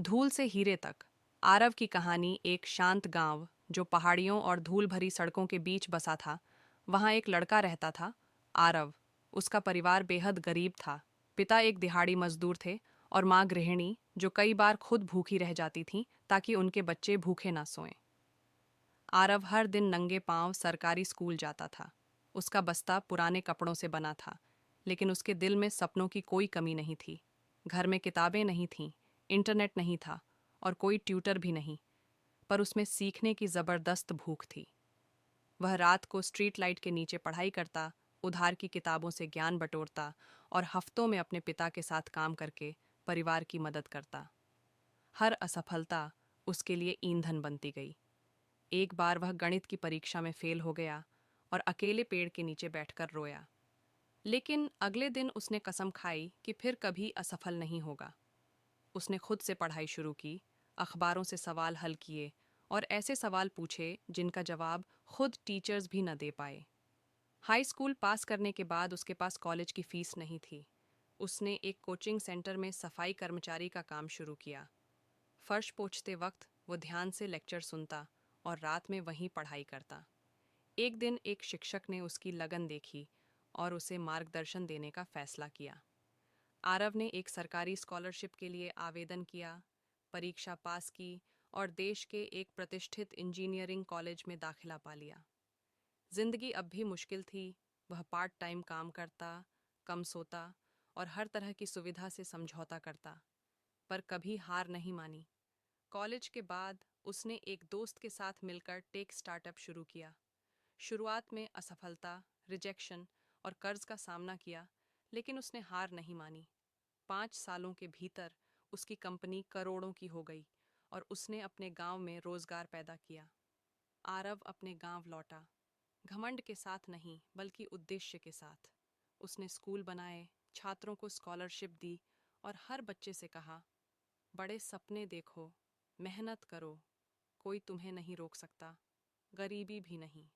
धूल से हीरे तक। आरव की कहानी एक शांत गांव जो पहाड़ियों और धूल भरी सड़कों के बीच बसा था। वहां एक लड़का रहता था, आरव। उसका परिवार बेहद गरीब था। पिता एक दिहाड़ी मजदूर थे और माँ गृहिणी जो कई बार खुद भूखी रह जाती थीं ताकि उनके बच्चे भूखे ना सोएं। आरव हर दिन नंगे पांव सरकारी स्कूल जाता था। उसका बस्ता पुराने कपड़ों से बना था, लेकिन उसके दिल में सपनों की कोई कमी नहीं थी। घर में किताबें नहीं थीं, इंटरनेट नहीं था और कोई ट्यूटर भी नहीं, पर उसमें सीखने की जबरदस्त भूख थी। वह रात को स्ट्रीट लाइट के नीचे पढ़ाई करता, उधार की किताबों से ज्ञान बटोरता और हफ्तों में अपने पिता के साथ काम करके परिवार की मदद करता। हर असफलता उसके लिए ईंधन बनती गई। एक बार वह गणित की परीक्षा में फेल हो गया और अकेले पेड़ के नीचे बैठकर रोया। लेकिन अगले दिन उसने कसम खाई कि फिर कभी असफल नहीं होगा। उसने खुद से पढ़ाई शुरू की, अखबारों से सवाल हल किए और ऐसे सवाल पूछे जिनका जवाब खुद टीचर्स भी न दे पाए। हाई स्कूल पास करने के बाद उसके पास कॉलेज की फीस नहीं थी। उसने एक कोचिंग सेंटर में सफाई कर्मचारी का काम शुरू किया। फर्श पोंछते वक्त वो ध्यान से लेक्चर सुनता और रात में वहीं पढ़ाई करता। एक दिन एक शिक्षक ने उसकी लगन देखी और उसे मार्गदर्शन देने का फैसला किया। आरव ने एक सरकारी स्कॉलरशिप के लिए आवेदन किया, परीक्षा पास की और देश के एक प्रतिष्ठित इंजीनियरिंग कॉलेज में दाखिला पा लिया। जिंदगी अब भी मुश्किल थी। वह पार्ट टाइम काम करता, कम सोता और हर तरह की सुविधा से समझौता करता, पर कभी हार नहीं मानी। कॉलेज के बाद उसने एक दोस्त के साथ मिलकर टेक स्टार्टअप शुरू किया। शुरुआत में असफलता, रिजेक्शन और कर्ज का सामना किया, लेकिन उसने हार नहीं मानी। 5 सालों के भीतर उसकी कंपनी करोड़ों की हो गई और उसने अपने गांव में रोजगार पैदा किया। आरव अपने गांव लौटा, घमंड के साथ नहीं बल्कि उद्देश्य के साथ। उसने स्कूल बनाए, छात्रों को स्कॉलरशिप दी और हर बच्चे से कहा, बड़े सपने देखो, मेहनत करो, कोई तुम्हें नहीं रोक सकता, गरीबी भी नहीं।